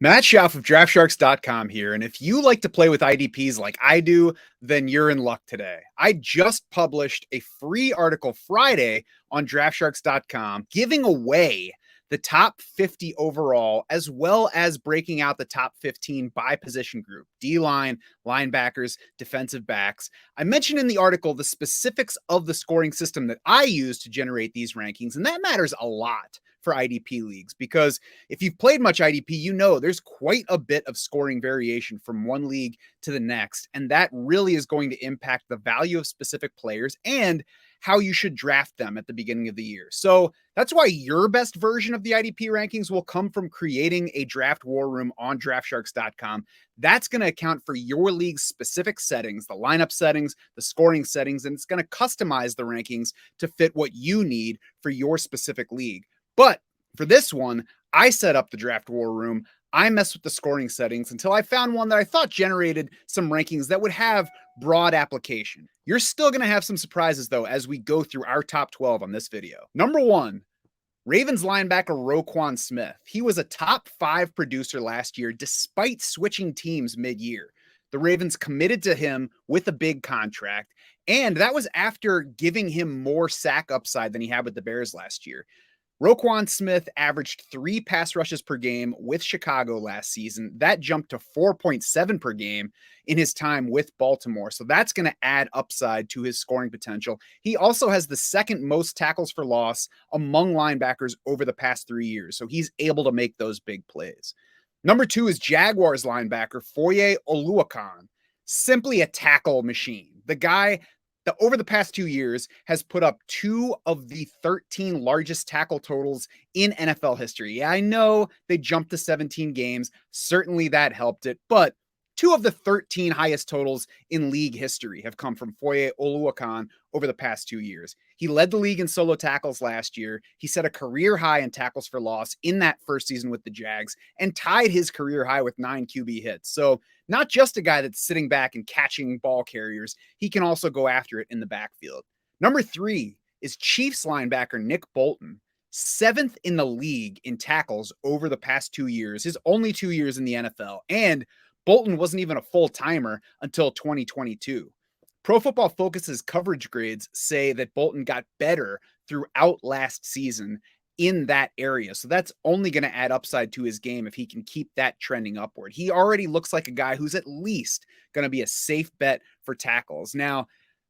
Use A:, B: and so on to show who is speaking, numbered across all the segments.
A: Matt Schauf of DraftSharks.com here. And if you like to play with IDPs like I do, then you're in luck today. I just published a free article Friday on DraftSharks.com giving away the top 50 overall, as well as breaking out the top 15 by position group: D-line, linebackers, defensive backs. I mentioned in the article the specifics of the scoring system that I use to generate these rankings, and that matters a lot for IDP leagues, because if you've played much IDP, you know there's quite a bit of scoring variation from one league to the next, and that really is going to impact the value of specific players and how you should draft them at the beginning of the year. So that's why your best version of the IDP rankings will come from creating a draft war room on DraftSharks.com. That's going to account for your league's specific settings, the lineup settings, the scoring settings, and it's going to customize the rankings to fit what you need for your specific league. But for this one, I set up the draft war room. I messed with the scoring settings until I found one that I thought generated some rankings that would have broad application. You're still going to have some surprises, though, as we go through our top 12 on this video. Number 1, Ravens linebacker Roquan Smith. He was a top 5 producer last year despite switching teams mid-year. The Ravens committed to him with a big contract, and that was after giving him more sack upside than he had with the Bears last year. Roquan Smith averaged 3 pass rushes per game with Chicago last season. That jumped to 4.7 per game in his time with Baltimore. So that's going to add upside to his scoring potential. He also has the second most tackles for loss among linebackers over the past 3 years. So he's able to make those big plays. Number 2 is Jaguars linebacker Foye Oluokun. Simply a tackle machine. The guy that over the past 2 years has put up 2 of the 13 largest tackle totals in NFL history. Yeah, I know they jumped to 17 games. Certainly that helped it, but 2 of the 13 highest totals in league history have come from Foye Oluokun over the past 2 years. He led the league in solo tackles last year. He set a career high in tackles for loss in that first season with the Jags and tied his career high with 9 QB hits. So not just a guy that's sitting back and catching ball carriers, he can also go after it in the backfield. Number 3 is Chiefs linebacker Nick Bolton, 7th in the league in tackles over the past 2 years, his only 2 years in the NFL. And Bolton wasn't even a full-timer until 2022. Pro Football Focus's coverage grades say that Bolton got better throughout last season in that area. So that's only going to add upside to his game if he can keep that trending upward. He already looks like a guy who's at least going to be a safe bet for tackles. Now,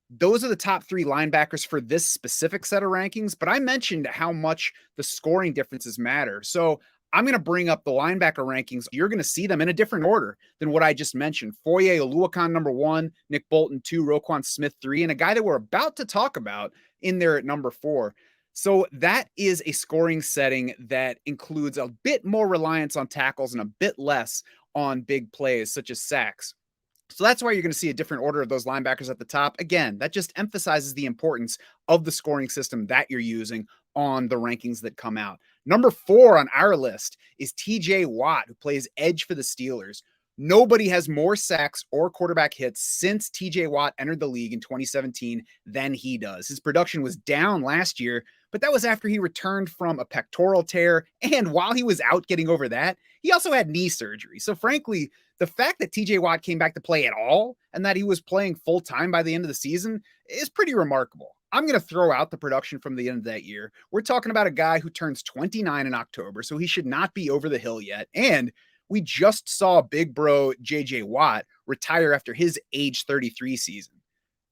A: those are the top 3 linebackers for this specific set of rankings, but I mentioned how much the scoring differences matter. So I'm going to bring up the linebacker rankings. You're going to see them in a different order than what I just mentioned. Foye Oluokun, number 1, Nick Bolton, 2, Roquan Smith, 3, and a guy that we're about to talk about in there at number 4. So that is a scoring setting that includes a bit more reliance on tackles and a bit less on big plays, such as sacks. So that's why you're going to see a different order of those linebackers at the top. Again, that just emphasizes the importance of the scoring system that you're using on the rankings that come out. Number 4 on our list is TJ Watt, who plays edge for the Steelers. Nobody has more sacks or quarterback hits since TJ Watt entered the league in 2017 than he does. His production was down last year, but that was after he returned from a pectoral tear. And while he was out getting over that, he also had knee surgery. So frankly, the fact that TJ Watt came back to play at all and that he was playing full time by the end of the season is pretty remarkable. I'm going to throw out the production from the end of that year. We're talking about a guy who turns 29 in October, so he should not be over the hill yet. And we just saw big bro JJ Watt retire after his age 33 season.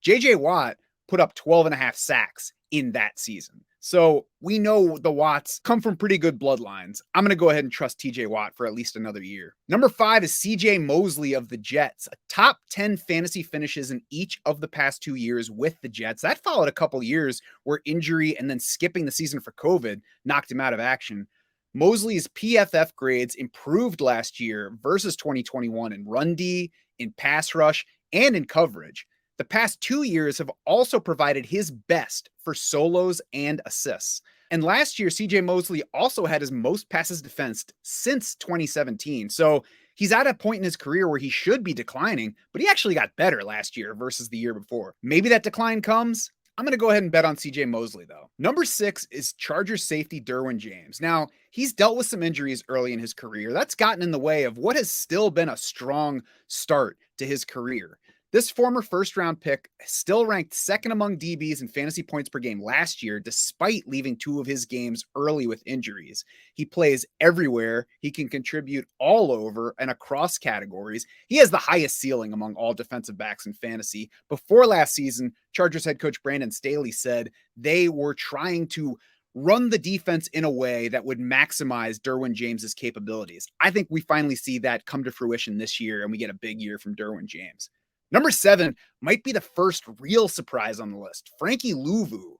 A: JJ Watt put up 12.5 sacks in that season. So we know the Watts come from pretty good bloodlines. I'm going to go ahead and trust TJ Watt for at least another year. Number 5 is CJ Mosley of the Jets, a top 10 fantasy finishes in each of the past 2 years with the Jets. That followed a couple years where injury and then skipping the season for COVID knocked him out of action. Mosley's PFF grades improved last year versus 2021 in run D, in pass rush, and in coverage. The past 2 years have also provided his best for solos and assists. And last year, CJ Mosley also had his most passes defensed since 2017. So he's at a point in his career where he should be declining, but he actually got better last year versus the year before. Maybe that decline comes I'm going to go ahead and bet on CJ Mosley, though. Number 6 is Chargers safety Derwin James. Now, he's dealt with some injuries early in his career. That's gotten in the way of what has still been a strong start to his career. This former first-round pick still ranked second among DBs in fantasy points per game last year, despite leaving 2 of his games early with injuries. He plays everywhere. He can contribute all over and across categories. He has the highest ceiling among all defensive backs in fantasy. Before last season, Chargers head coach Brandon Staley said they were trying to run the defense in a way that would maximize Derwin James's capabilities. I think we finally see that come to fruition this year, and we get a big year from Derwin James. Number 7 might be the first real surprise on the list. Frankie Louvu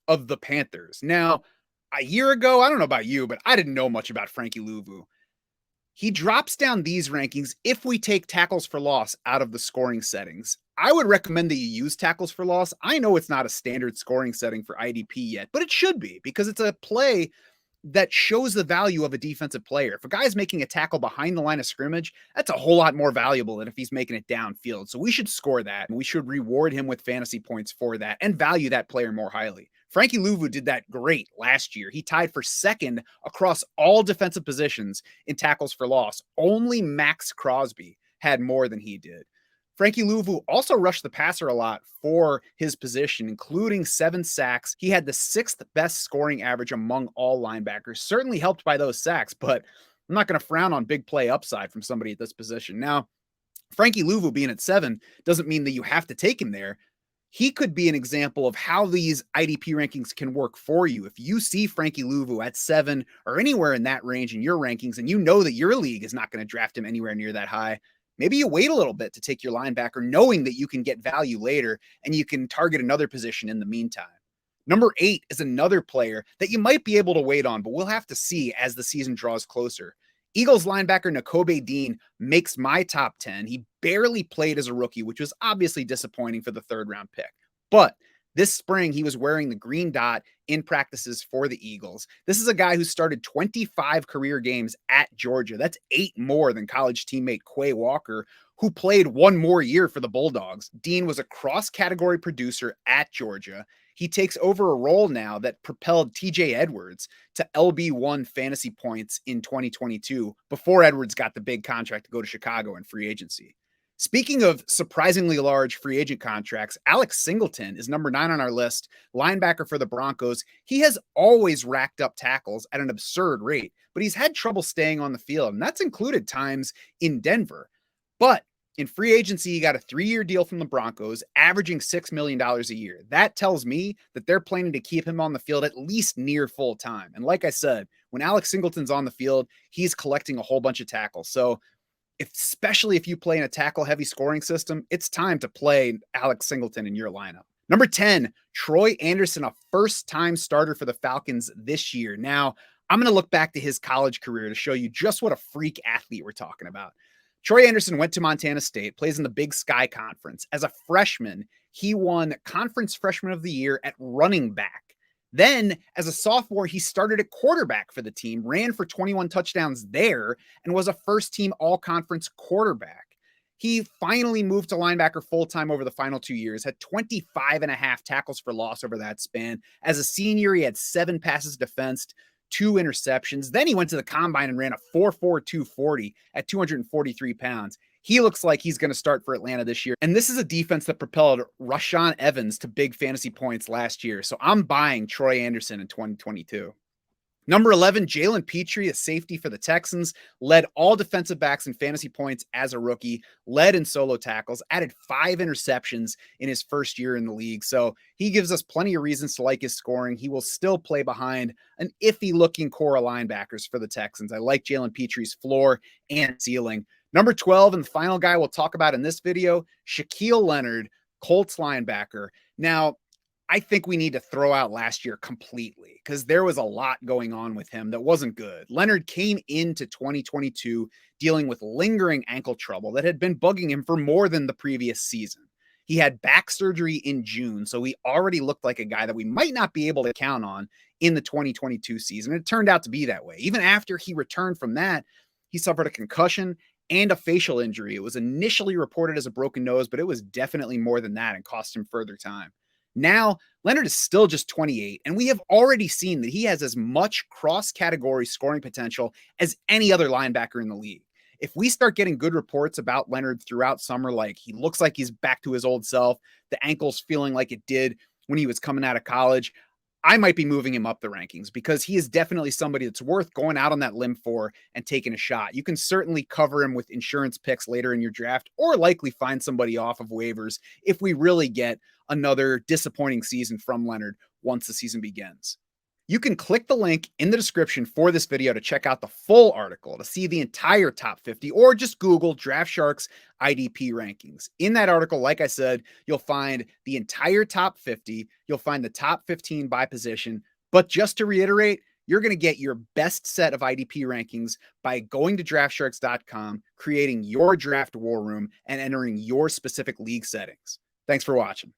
A: of the Panthers. Now, a year ago, I don't know about you, but I didn't know much about Frankie Louvu. He drops down these rankings if we take tackles for loss out of the scoring settings. I would recommend that you use tackles for loss. I know it's not a standard scoring setting for IDP yet, but it should be because it's a play that shows the value of a defensive player. If a guy's making a tackle behind the line of scrimmage, that's a whole lot more valuable than if he's making it downfield. So we should score that, and we should reward him with fantasy points for that and value that player more highly. Frankie Louvu did that great last year. He tied for second across all defensive positions in tackles for loss. Only Max Crosby had more than he did. Frankie Louvu also rushed the passer a lot for his position, including 7 sacks. He had the 6th best scoring average among all linebackers, certainly helped by those sacks, but I'm not going to frown on big play upside from somebody at this position. Now, Frankie Louvu being at 7 doesn't mean that you have to take him there. He could be an example of how these IDP rankings can work for you. If you see Frankie Louvu at 7 or anywhere in that range in your rankings, and you know that your league is not going to draft him anywhere near that high, maybe you wait a little bit to take your linebacker, knowing that you can get value later and you can target another position in the meantime. Number 8 is another player that you might be able to wait on, but we'll have to see as the season draws closer. Eagles linebacker Nakobe Dean makes my top 10. He barely played as a rookie, which was obviously disappointing for the 3rd-round pick. But this spring, he was wearing the green dot in practices for the Eagles. This is a guy who started 25 career games at Georgia. That's 8 more than college teammate Quay Walker, who played 1 more year for the Bulldogs. Dean was a cross-category producer at Georgia. He takes over a role now that propelled TJ Edwards to LB1 fantasy points in 2022 before Edwards got the big contract to go to Chicago in free agency. Speaking of surprisingly large free agent contracts, Alex Singleton is number 9 on our list, linebacker for the Broncos. He has always racked up tackles at an absurd rate, but he's had trouble staying on the field, and that's included times in Denver. But in free agency, he got a 3-year deal from the Broncos, averaging $6 million a year. That tells me that they're planning to keep him on the field at least near full time. And like I said, when Alex Singleton's on the field, he's collecting a whole bunch of tackles. So especially if you play in a tackle-heavy scoring system, it's time to play Alex Singleton in your lineup. Number 10, Troy Anderson, a first-time starter for the Falcons this year. Now, I'm going to look back to his college career to show you just what a freak athlete we're talking about. Troy Anderson went to Montana State, plays in the Big Sky Conference. As a freshman, he won Conference Freshman of the Year at running back. Then, as a sophomore, he started at quarterback for the team, ran for 21 touchdowns there, and was a first-team all-conference quarterback. He finally moved to linebacker full-time over the final 2 years, had 25 and a half tackles for loss over that span. As a senior, he had 7 passes defensed, 2 interceptions. Then he went to the combine and ran a 4.4 240 at 243 pounds. He looks like he's going to start for Atlanta this year. And this is a defense that propelled Rashaan Evans to big fantasy points last year. So I'm buying Troy Anderson in 2022. Number 11, Jalen Petrie, a safety for the Texans, led all defensive backs in fantasy points as a rookie, led in solo tackles, added 5 interceptions in his first year in the league. So he gives us plenty of reasons to like his scoring. He will still play behind an iffy-looking core of linebackers for the Texans. I like Jalen Petrie's floor and ceiling. Number 12, and the final guy we'll talk about in this video, Shaquille Leonard, Colts linebacker. Now, I think we need to throw out last year completely because there was a lot going on with him that wasn't good. Leonard came into 2022 dealing with lingering ankle trouble that had been bugging him for more than the previous season. He had back surgery in June, so he already looked like a guy that we might not be able to count on in the 2022 season. It turned out to be that way. Even after he returned from that, he suffered a concussion and a facial injury. It was initially reported as a broken nose, but it was definitely more than that and cost him further time. Now, Leonard is still just 28, and we have already seen that he has as much cross-category scoring potential as any other linebacker in the league. If we start getting good reports about Leonard throughout summer, like he looks like he's back to his old self, the ankle's feeling like it did when he was coming out of college, I might be moving him up the rankings because he is definitely somebody that's worth going out on that limb for and taking a shot. You can certainly cover him with insurance picks later in your draft or likely find somebody off of waivers if we really get another disappointing season from Leonard once the season begins. You can click the link in the description for this video to check out the full article to see the entire top 50, or just Google Draft Sharks IDP rankings. In that article, like I said, you'll find the entire top 50. You'll find the top 15 by position. But just to reiterate, you're going to get your best set of IDP rankings by going to draftsharks.com, creating your draft war room, and entering your specific league settings. Thanks for watching.